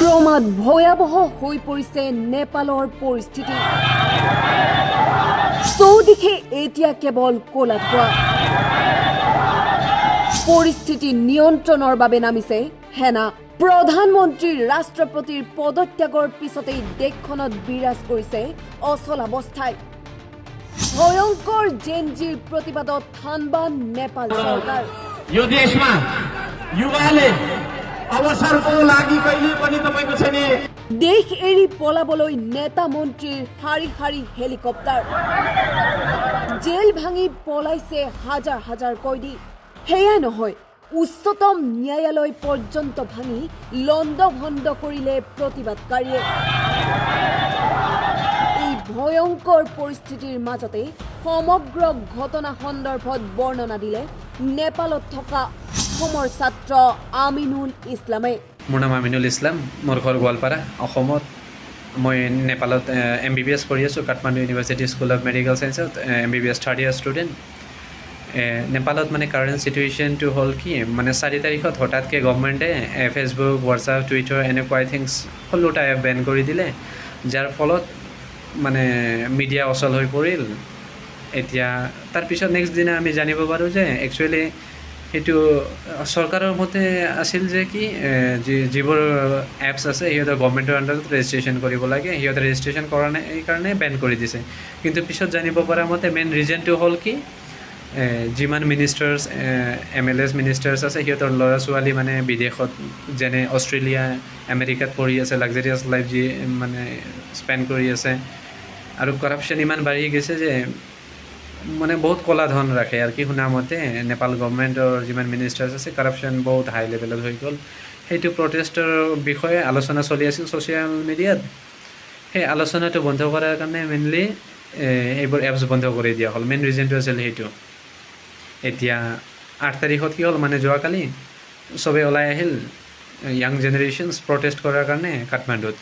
ক্ৰমাৎ ভয়াৱহ হৈ পৰিছে নেপালৰ পৰিস্থিতি। চৌদিশে এতিয়া কেৱল ক'লা ধোঁৱা। পৰিস্থিতি নিয়ন্ত্ৰণৰ বাবে নামিছে সেনা। প্ৰধানমন্ত্ৰীৰ ৰাষ্ট্ৰপতিৰ পদত্যাগৰ পিছতেই দেশখনত বিৰাজ কৰিছে অচলাৱস্থাই। ভয়ংকৰ জেনজিৰ প্ৰতিবাদত থানবান নেপাল চৰকাৰ। यो देशमा युवाले अवसरको लागि कहिले पनि तपाईको छैन। দেশ এৰি পলাবলৈ নেতা মন্ত্ৰীৰ শাৰী শাৰী হেলিকপ্টাৰ। জেল ভাঙি পলাইছে হাজাৰ হাজাৰ কয়দী। সেয়াই নহয়, উচ্চতম ন্যায়ালয় পৰ্যন্ত ভাঙি লণ্ডভণ্ড কৰিলে প্ৰতিবাদকাৰীয়ে। এই ভয়ংকৰ পৰিস্থিতিৰ মাজতে সমগ্ৰ ঘটনা সন্দৰ্ভত বৰ্ণনা দিলে নেপালত থকা অসমৰ ছাত্ৰ আমিনুল ইছলামে। মোৰ নাম আমিনুল ইছলাম, মোৰ ঘৰ গোৱালপাৰা, অসমত। মই নেপালত MBBS পঢ়ি আছোঁ, Kathmandu university school of medical ছায়েন্সত MBBS থাৰ্ড ইয়াৰ ষ্টুডেণ্ট। নেপালত মানে কাৰেণ্ট চিটুৱেশ্যনটো হ'ল কি, মানে 4 তাৰিখত হঠাৎকৈ গভৰ্ণমেণ্টে ফেচবুক, হোৱাটছআপ, টুইটাৰ এনেকুৱা থিংছ সকলোটা এপ বেন কৰি দিলে, যাৰ ফলত মানে মিডিয়া অচল হৈ পৰিল। এতিয়া তাৰপিছত নেক্সট দিনা আমি জানিব পাৰোঁ যে একচুৱেলি সেইটো চৰকাৰৰ মতে আছিল যে কি যিবোৰ এপছ আছে সিহঁতৰ গভৰ্ণমেণ্টৰ আণ্ডাৰত ৰেজিষ্ট্ৰেশ্যন কৰিব লাগে, সিহঁতে ৰেজিষ্ট্ৰেশ্যন কৰা নাই, এইকাৰণে বেন কৰি দিছে। কিন্তু পিছত জানিব পৰা মতে মেইন ৰিজনটো হ'ল কি, যিমান মিনিষ্টাৰ্ছ MLAs মিনিষ্টাৰ্ছ আছে সিহঁতৰ ল'ৰা ছোৱালী মানে বিদেশত, যেনে অষ্ট্ৰেলিয়া, আমেৰিকাত পঢ়ি আছে, লাক্সাৰিয়াছ লাইফ যি মানে স্পেণ্ড কৰি আছে। আৰু কৰাপশ্যন ইমান বাঢ়ি গৈছে যে মানে বহুত ক'লা ধন ৰাখে। আৰু কি শুনা মতে নেপাল গভৰ্ণমেণ্টৰ যিমান মিনিষ্টাৰ্ছ আছে কৰাপশ্যন বহুত হাই লেভেলত হৈ গ'ল। সেইটো প্ৰটেষ্টৰ বিষয়ে আলোচনা চলি আছিল ছ'চিয়েল মিডিয়াত। সেই আলোচনাটো বন্ধ কৰাৰ কাৰণে মেইনলি এইবোৰ এপছ বন্ধ কৰি দিয়া হ'ল। মেইন ৰিজনটো আছিল সেইটো। এতিয়া 8 তাৰিখত কি হ'ল, মানে যোৱাকালি চবেই ওলাই আহিল য়াং জেনেৰেশ্যনছ প্ৰটেষ্ট কৰাৰ কাৰণে কাঠমাণ্ডুত।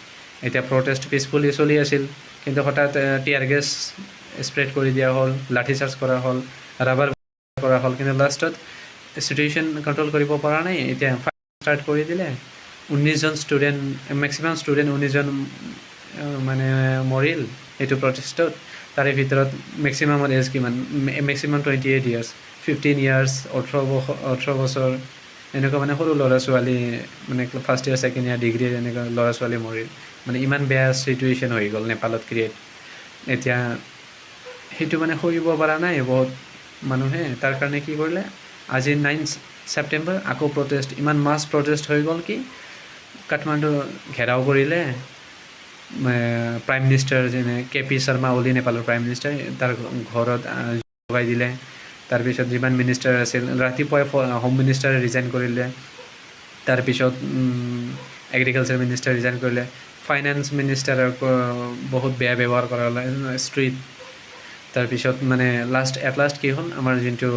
এতিয়া প্ৰটেষ্ট পিচফুলি চলি আছিল, কিন্তু হঠাৎ টিয়াৰ গেছ স্প্ৰেড কৰি দিয়া হ'ল, লাঠি চাৰ্জ কৰা হ'ল, ৰাবাৰ কৰা হ'ল। কিন্তু লাষ্টত চিটুৱেশ্যন কণ্ট্ৰল কৰিব পৰা নাই। এতিয়া ষ্টাৰ্ট কৰি দিলে। 19জন ষ্টুডেণ্ট, মেক্সিমাম ষ্টুডেণ্ট 19জন মানে মৰিল এইটো প্ৰটেষ্টত। তাৰে ভিতৰত মেক্সিমামৰ এজ কিমান, মেক্সিমাম 28 ইয়াৰ্ছ, 15 ইয়াৰ্ছ, 18 বছৰ এনেকুৱা মানে সৰু ল'ৰা ছোৱালী, মানে ফাৰ্ষ্ট ইয়াৰ, ছেকেণ্ড ইয়াৰ, ডিগ্ৰীৰ এনেকুৱা ল'ৰা ছোৱালী মৰিল। মানে ইমান বেয়া চিটুৱেশ্যন হৈ গ'ল নেপালত ক্ৰিয়েট। এতিয়া সেইটো মানে সহিব পৰা নাই বহুত মানুহে। তাৰ কাৰণে কি কৰিলে, আজি 9 ছেপ্টেম্বৰ আকৌ প্ৰটেষ্ট, ইমান মাছ প্ৰটেষ্ট হৈ গ'ল কি কাঠমাণ্ডু ঘেৰাও কৰিলে। প্ৰাইম মিনিষ্টাৰ যেনে KP শৰ্মা অলি, নেপালৰ প্ৰাইম মিনিষ্টাৰ, তাৰ ঘৰত জগাই দিলে। তাৰপিছত যিমান মিনিষ্টাৰ আছিল, ৰাতিপুৱাই হোম মিনিষ্টাৰে ৰিজাইন কৰিলে। তাৰপিছত এগ্ৰিকালচাৰ মিনিষ্টাৰ ৰিজাইন কৰিলে। ফাইনেন্স মিনিষ্টাৰক বহুত বেয়া ব্যৱহাৰ কৰা হ'ল, ষ্ট্ৰীট। তাৰপিছত মানে এট লাষ্ট কি হ'ল, আমাৰ যোনটো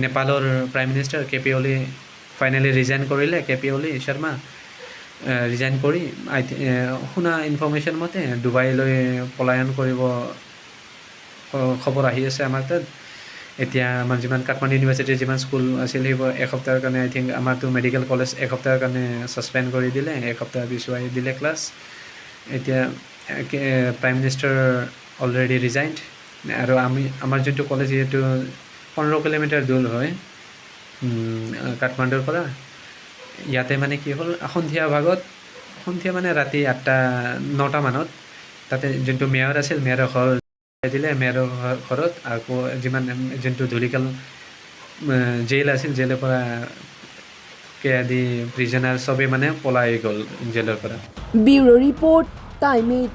নেপালৰ প্ৰাইম মিনিষ্টাৰ KP অলি ফাইনেলি ৰিজাইন কৰিলে। KP অলি শৰ্মা ৰিজাইন কৰি শুনা ইনফৰ্মেশ্যন মতে ডুবাইলৈ পলায়ন কৰিব খবৰ আহি আছে আমাৰ তাত। এতিয়া আমাৰ যিমান কাঠমাণ্ডু ইউনিভাৰ্চিটিৰ যিমান স্কুল আছিল সেইবোৰ এসপ্তাহৰ কাৰণে, আই থিংক আমাৰতো মেডিকেল কলেজ এসপ্তাহৰ কাৰণে ছাছপেণ্ড কৰি দিলে, এসপ্তাহ পিছুৱাই দিলে ক্লাছ। এতিয়া প্ৰাইম মিনিষ্টাৰ অলৰেডি ৰিজাইণ্ড। আৰু আমাৰ যোনটো কলেজ, যিহেতু 15 কিলোমিটাৰ দূৰ হয় কাঠমাণ্ডুৰ পৰা, ইয়াতে মানে কি হ'ল, সন্ধিয়া মানে ৰাতি 8-9টা মানত তাতে যোনটো মেয়ৰ আছিল, মেয়ৰৰ ঘৰ দিলে। মেয়ৰৰ ঘৰত আকৌ যোনটো ধুলিকাল জেইল আছিল, জেইলৰ পৰা কেয়াদি প্ৰিজনাৰ চবেই মানে পলাই গ'ল জেলৰ পৰা। Bureau report, time 8।